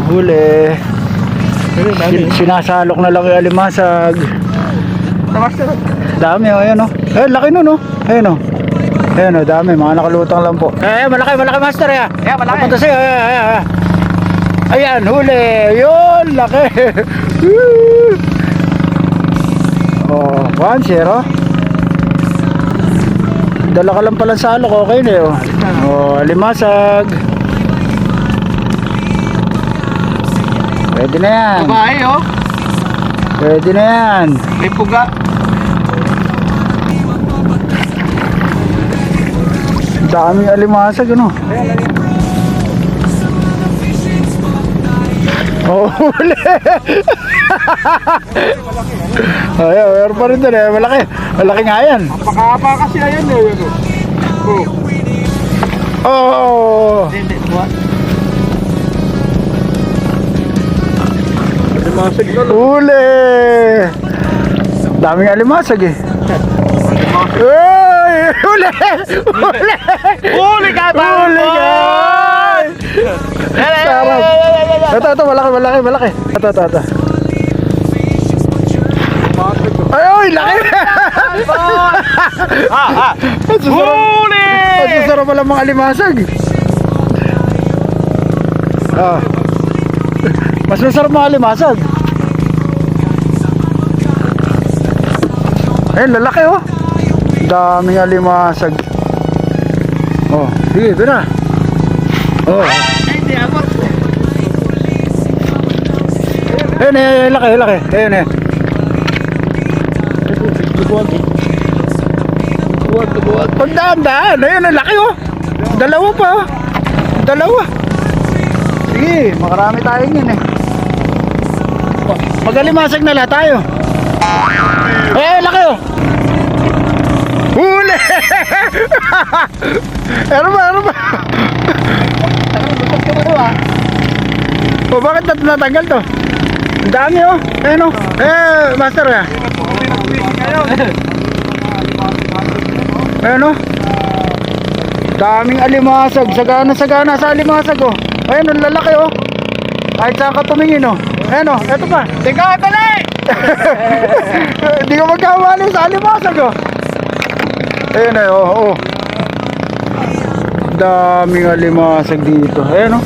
huli. Sinasalok na lang yung alimasag. Dami oh, ayan oh. Eh, laki nun oh. Ayan oh. Ayan oh, dami, mga nakalutang lang po. Malaki master ya. Yeah, malaki. Papunta sa'yo, ayan, huli. Yun, laki. Oh, 1-0. Dala ka lang palang salok, okay na yun. Oh, alimasag. Pwede na yan. Babae oh. Pwede na yan. May puga. Daming alimasag, ano? Oh, huli. Ay, meron pa rin doon eh. Malaki. Malaki nga yan. Pakahaba kasi na yun eh. Oh. Hindi, buwan. Alimasag na lang. Huli. Daming alimasag eh. Uy! Huli! Huli! Huli ka ba? Huli ka! Sarap. Ito, malaki. Ito. Ay, laki! Huli! Masasarap pala mga alimasag. Mas masarap mga alimasag. Ayun, lalaki oh. Daming alimasag. Oh, sige, ito na. Oh. Hindi ako. Ayun, laki. Ayun eh. Buwan. Pagdaan. Ayun, ang laki oh. Dalawa pa oh. Dalawa. Sige, makarami tayong yun eh. Mag-alimasag na lahat tayo. Laki oh. Huli! Ano ba? O bakit natanggal to? Ang dami oh. Ayun oh. Master ya. Ayun oh. Daming alimasag. Sagana sa alimasag oh. Ayun ang lalaki oh. Kahit saan ka tumingin oh. Ayun oh. Eto pa. Teka, dali! Hindi ka magkamali sa alimasag oh. Ayun eh oh. Daming alimasag dito. Ayun oh.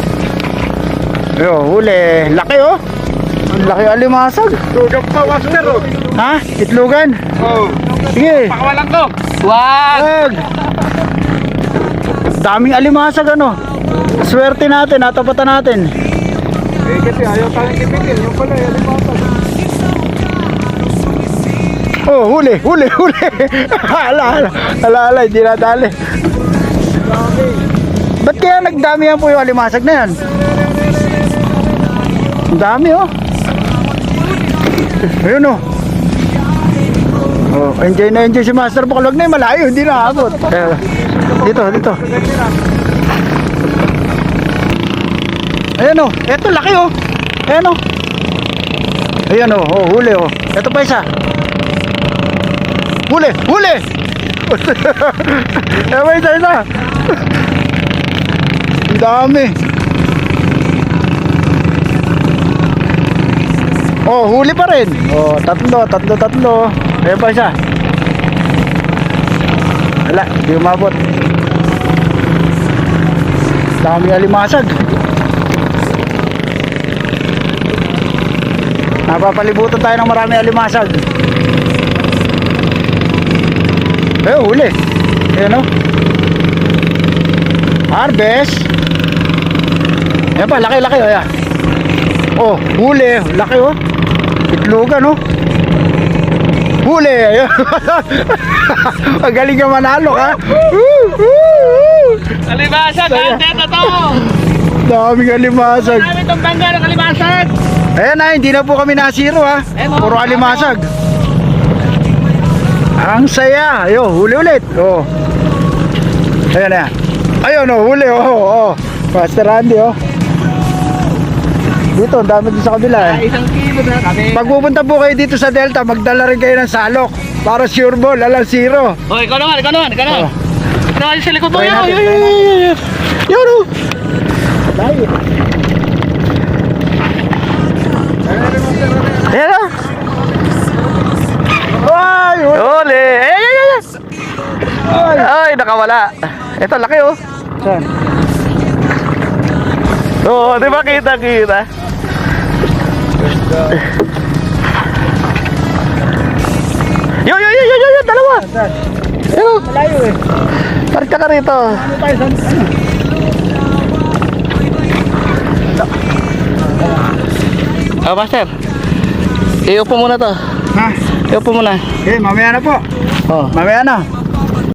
Ayun, huli. Laki oh. Ang laki alimasag. Tutok pa, master oh. Ha? Itlogan? Oh. Sige. Pakawalan ko. Wag! Daming alimasag ano. Swerte natin, natapatan natin. Kasi ayaw tayong kipigil. Yung pala, alimasag. Oh, huli. Ala, hindi nadali. Ba't kaya nagdamihan po yung alimasag na yan? Ang dami oh. Ayun oh. Oh, enjoy si Master Bakalwag na yung malayo, hindi na abot. Dito. Ayan oh, eto laki oh. Ayan oh. Ayan oh, huli oh. Eto pa isa. Huli! Ewan isa. Ang dami. Oh, huli pa rin. Oh, tatlo. Ayan pa isa. Wala, hindi umabot. Dami alimasag. Napapalibutan tayo ng marami alimasag. Huli. Ayan o. Harvest. Ayan pa, laki. Ayan. Oh, huli. Laki oh. Itlogan oh. Huli. Ayan. Magaling ka manalo ka. Alimasag, ante na to. Daming alimasag. Dami itong bangga ng alimasag. Ayan na, hindi na po kami nasiro ha. Puro alimasag. Ang saya. Ayo, huli ulit. Oh. Ayan na. Ayun oh, huli oh. Master Randy oh. Dito, ang dami din sa kabila eh. Isang kilo na kami. Pag pupunta po kayo dito sa Delta, magdala rin kayo ng salok. Para sure ball, alam zero. Oh, ikaw naman. Oh. Ito sa likod mo. Try natin. Yun oh. Dahil. Ay, nakawala. Ito, laki oh. Saan? Oo, di ba kita? Yo, dalawa. Saan? Yo, Malayo eh. parka ka rito. Ano tayo sa ano? Oh, master. Iupo muna to. Ha? Iupo muna. Okay, mamaya na po. Oh. Mamaya na.